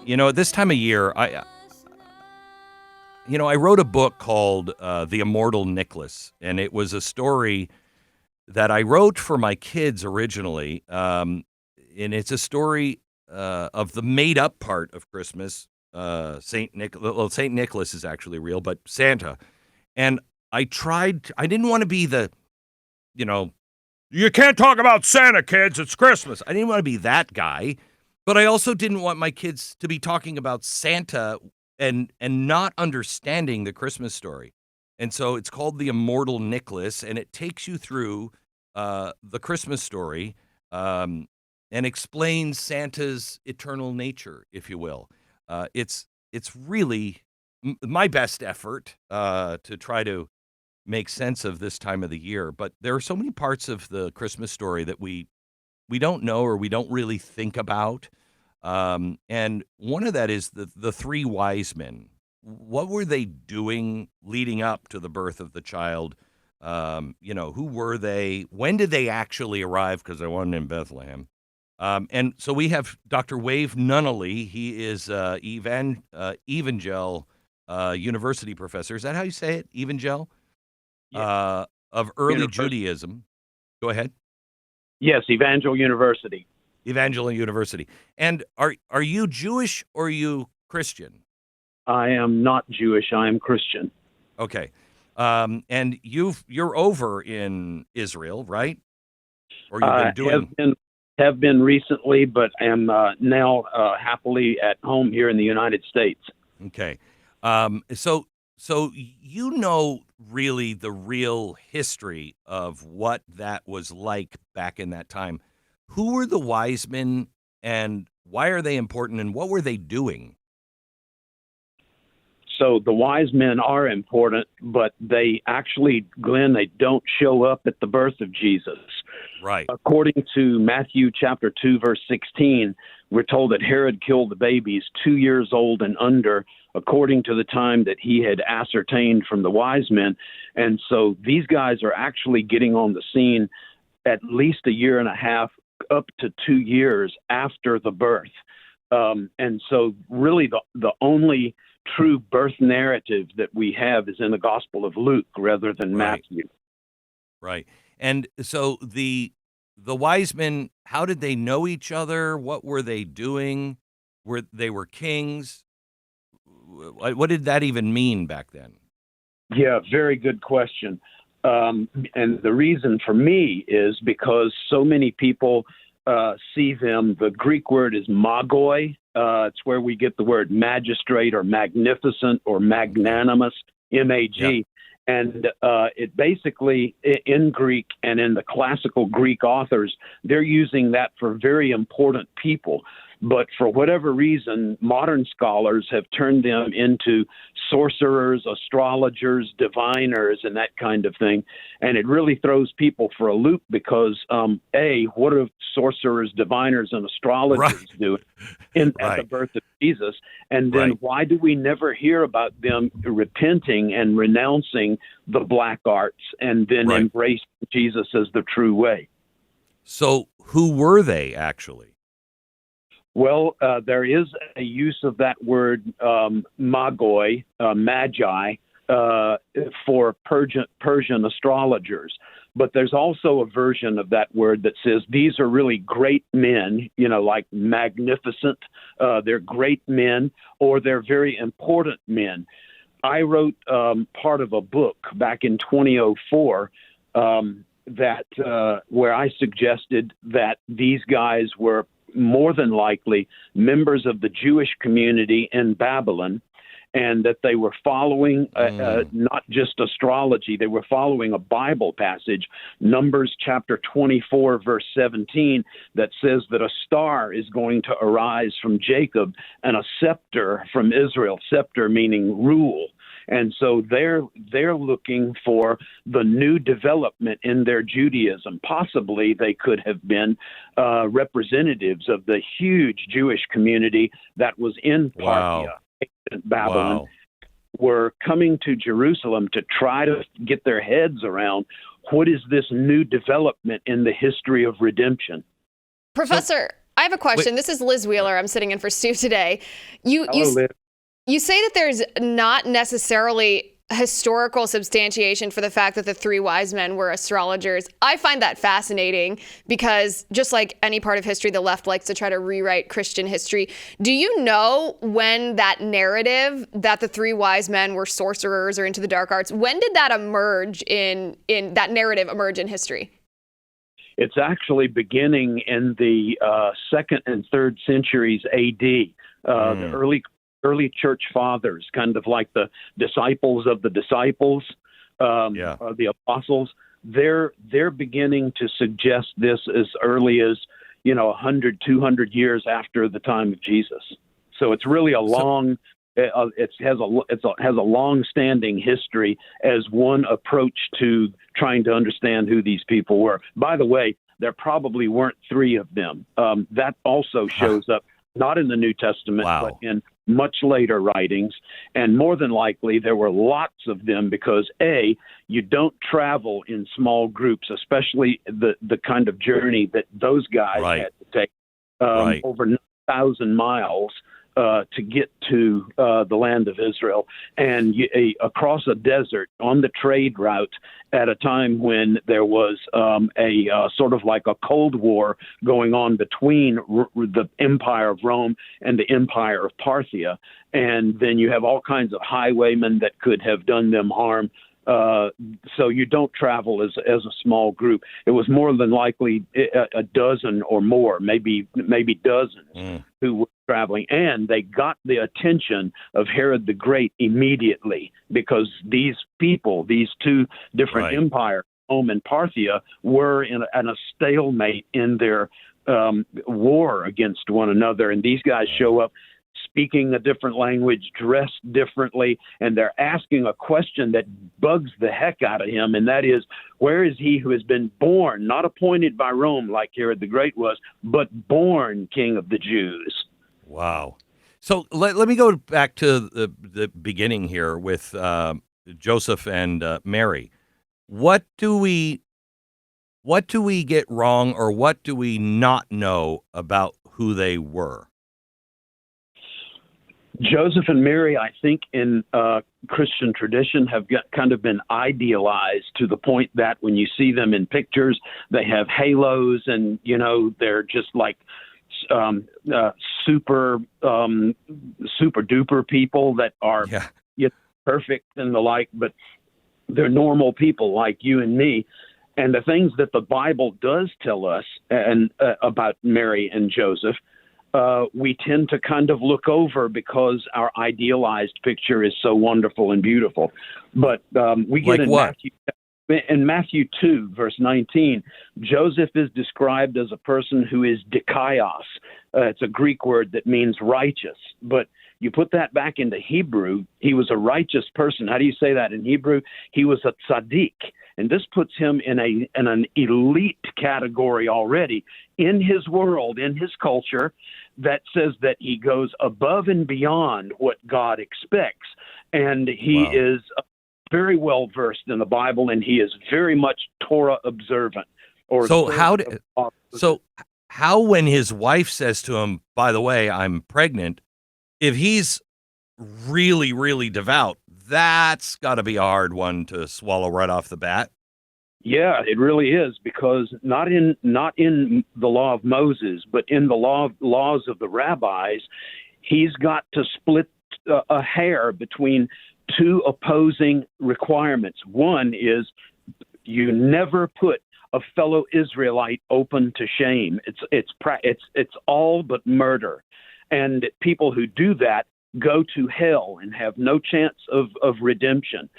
This time of year, I wrote a book called The Immortal Nicholas, and it was a story that I wrote for my kids originally. And it's a story of the made-up part of Christmas. Saint Nicholas is actually real, but Santa. And I didn't want to be you can't talk about Santa, kids, it's Christmas. I didn't want to be that guy, but I also didn't want my kids to be talking about Santa and not understanding the Christmas story. And so it's called The Immortal Nicholas, and it takes you through the Christmas story and explains Santa's eternal nature, if you will. It's really my best effort to try to make sense of this time of the year. But there are so many parts of the Christmas story that we don't know or we don't really think about. And one of that is the three wise men. What were they doing leading up to the birth of the child? Who were they? When did they actually arrive? Because I wasn't in Bethlehem. And so we have Dr. Wave Nunnally. He is Evangel University professor. Is that how you say it? Evangel? Yes. Of Early Judaism. Go ahead. Yes, Evangel University. Evangel University. And are you Jewish or are you Christian? I am not Jewish. I am Christian. Okay. And you're over in Israel, right? Or you've been doing... have been recently, but am now happily at home here in the United States. Okay. So really the real history of what that was like back in that time. Who were the wise men and why are they important and what were they doing? So the wise men are important, but they actually, Glenn, they don't show up at the birth of Jesus. Right. According to Matthew chapter 2, verse 16, we're told that Herod killed the babies 2 years old and under, according to the time that he had ascertained from the wise men. And so these guys are actually getting on the scene at least a year and a half, up to 2 years after the birth. And so really the only true birth narrative that we have is in the Gospel of Luke rather than Matthew. Right. And so the wise men, how did they know each other? What were they doing? They were kings? What did that even mean back then? Yeah, very good question. And the reason for me is because so many people see them. The Greek word is magoi. It's where we get the word magistrate or magnificent or magnanimous, M-A-G. Yeah. And it basically, in Greek and in the classical Greek authors, they're using that for very important people. But for whatever reason, modern scholars have turned them into sorcerers, astrologers, diviners, and that kind of thing. And it really throws people for a loop because, what are sorcerers, diviners, and astrologers doing at the birth of Jesus? And then why do we never hear about them repenting and renouncing the black arts and then embracing Jesus as the true way? So who were they actually? Well, there is a use of that word magoi, magi, for Persian astrologers. But there's also a version of that word that says these are really great men, like magnificent. They're great men, or they're very important men. I wrote part of a book back in 2004 where I suggested that these guys were more than likely members of the Jewish community in Babylon, and that they were following not just astrology, they were following a Bible passage, Numbers chapter 24, verse 17, that says that a star is going to arise from Jacob and a scepter from Israel, scepter meaning rule. And so they're looking for the new development in their Judaism. Possibly they could have been representatives of the huge Jewish community that was in Parthia, ancient Babylon, were coming to Jerusalem to try to get their heads around what is this new development in the history of redemption. Professor, I have a question. This is Liz Wheeler. I'm sitting in for Stu today. Hello, Liz. You say that there's not necessarily historical substantiation for the fact that the three wise men were astrologers. I find that fascinating because just like any part of history, the left likes to try to rewrite Christian history. Do you know when that narrative that the three wise men were sorcerers or into the dark arts, when did that emerge in that narrative emerge in history? It's actually beginning in the 2nd and 3rd centuries A.D. The early church fathers, kind of like the disciples of the disciples, the apostles. They're beginning to suggest this as early as 100, 200 years after the time of Jesus. So it's really a long. It has a long-standing history as one approach to trying to understand who these people were. By the way, there probably weren't 3 of them. That also shows up not in the New Testament, but in much later writings. And more than likely, there were lots of them because, A, you don't travel in small groups, especially the kind of journey that those guys had to take over 9,000 miles to get to the land of Israel, and across a desert on the trade route at a time when there was a sort of like a Cold War going on between the Empire of Rome and the Empire of Parthia. And then you have all kinds of highwaymen that could have done them harm. So you don't travel as a small group. It was more than likely a dozen or more, maybe dozens who were traveling. And they got the attention of Herod the Great immediately because these people, these 2 different empires, Rome and Parthia, were in a stalemate in their war against one another. And these guys show up speaking a different language, dressed differently, and they're asking a question that bugs the heck out of him, and that is, where is he who has been born, not appointed by Rome like Herod the Great was, but born King of the Jews? Wow. So let me go back to the beginning here with Joseph and Mary. What do we get wrong, or what do we not know about who they were? Joseph and Mary, I think, in Christian tradition have kind of been idealized to the point that when you see them in pictures, they have halos and, they're just like super duper people that are perfect and the like, but they're normal people like you and me. And the things that the Bible does tell us and about Mary and Joseph, we tend to kind of look over because our idealized picture is so wonderful and beautiful. But we get in Matthew 2, verse 19, Joseph is described as a person who is dikaios. It's a Greek word that means righteous. But you put that back into Hebrew, he was a righteous person. How do you say that in Hebrew? He was a tzaddik. And this puts him in an elite category already in his world, in his culture, that says that he goes above and beyond what God expects. And he is very well versed in the Bible, and he is very much Torah observant. How when his wife says to him, by the way, I'm pregnant, if he's really, really devout, that's got to be a hard one to swallow right off the bat. Yeah, it really is, because not in the law of Moses, but in the laws of the rabbis, he's got to split a hair between 2 opposing requirements. One is you never put a fellow Israelite open to shame. It's all but murder, and people who do that go to hell and have no chance of redemption.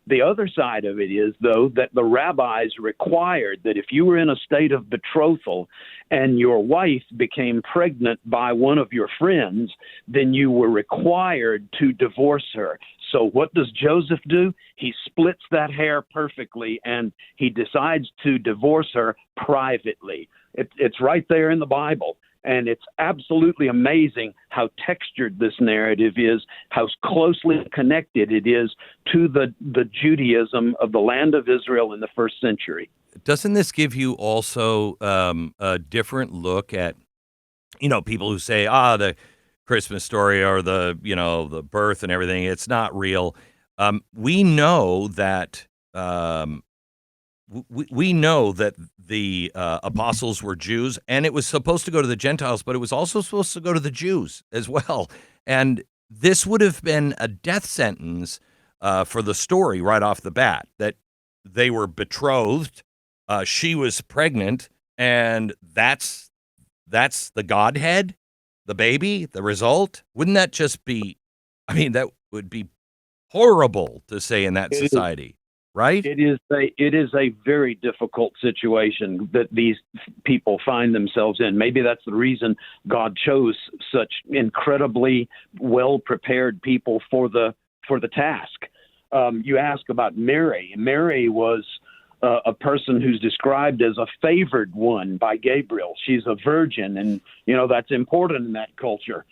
The other side of it is, though, that the rabbis required that if you were in a state of betrothal and your wife became pregnant by one of your friends, then you were required to divorce her. So what does Joseph do? He splits that hair perfectly, and he decides to divorce her privately. It's right there in the Bible. And it's absolutely amazing how textured this narrative is, how closely connected it is to the Judaism of the land of Israel in the first century. Doesn't this give you also a different look at people who say, the Christmas story or the birth and everything, it's not real. We know that we know that the apostles were Jews, and it was supposed to go to the Gentiles, but it was also supposed to go to the Jews as well. And this would have been a death sentence for the story right off the bat, that they were betrothed, she was pregnant, and that's the Godhead, the baby, the result. Wouldn't that just be, that would be horrible to say in that society. Right? It is a very difficult situation that these people find themselves in. Maybe that's the reason God chose such incredibly well prepared people for the task. You ask about Mary. Mary was a person who's described as a favored one by Gabriel. She's a virgin, and that's important in that culture.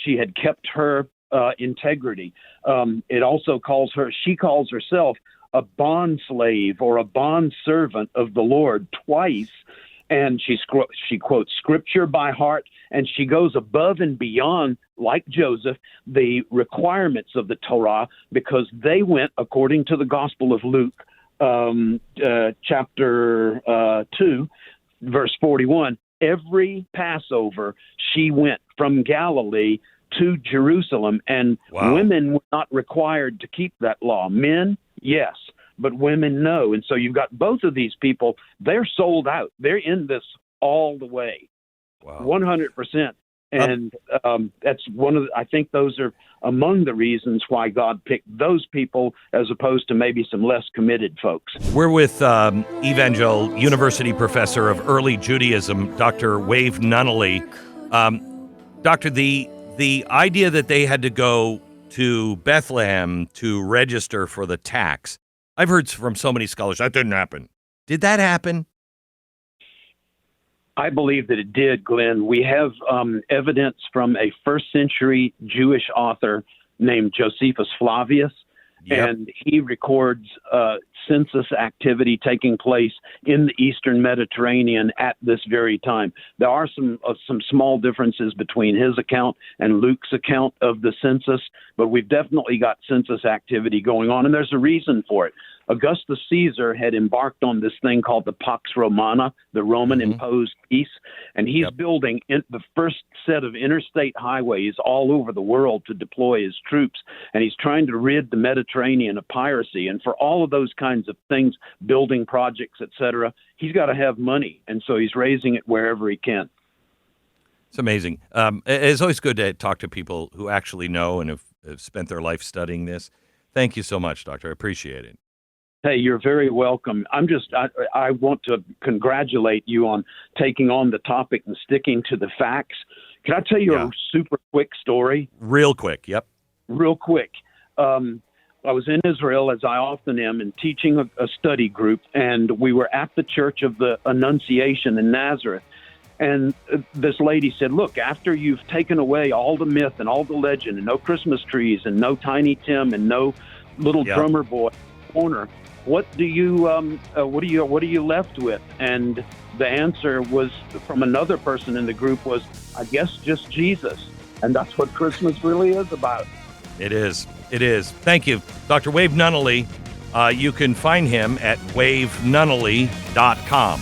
She had kept her integrity. It also she calls herself a bond slave or a bond servant of the Lord twice, and she quotes scripture by heart, and she goes above and beyond, like Joseph, the requirements of the Torah, because they went, according to the Gospel of Luke, chapter 2, verse 41, every Passover she went from Galilee to Jerusalem, and women were not required to keep that law. Men, yes, but women, no. And so you've got both of these people. They're sold out. They're in this all the way, 100%. And that's I think those are among the reasons why God picked those people as opposed to maybe some less committed folks. We're with Evangel University professor of Early Judaism, Dr. Wave Nunnally. Doctor, the idea that they had to go to Bethlehem to register for the tax, I've heard from so many scholars that didn't happen. Did that happen? I believe that it did, Glenn. We have evidence from a first century Jewish author named Josephus Flavius, and he records census activity taking place in the Eastern Mediterranean at this very time. There are some small differences between his account and Luke's account of the census, but we've definitely got census activity going on, and there's a reason for it. Augustus Caesar had embarked on this thing called the Pax Romana, the Roman imposed peace, and he's building the first set of interstate highways all over the world to deploy his troops, and he's trying to rid the Mediterranean of piracy. And for all of those kinds of things, building projects, etc., he's got to have money, and so he's raising it wherever he can. It's amazing. It's always good to talk to people who actually know and have spent their life studying this. Thank you so much, Doctor. I appreciate it. Hey, you're very welcome. I want to congratulate you on taking on the topic and sticking to the facts. Can I tell you a super quick story? Real quick, yep. Real quick. I was in Israel, as I often am, and teaching a study group, and we were at the Church of the Annunciation in Nazareth. And this lady said, look, after you've taken away all the myth and all the legend and no Christmas trees and no Tiny Tim and no little drummer boy in the corner, what are you left with? And the answer was from another person in the group was, I guess just Jesus. And that's what Christmas really is about. It is. It is. Thank you, Dr. Wave Nunnally. You can find him at wavenunnally.com.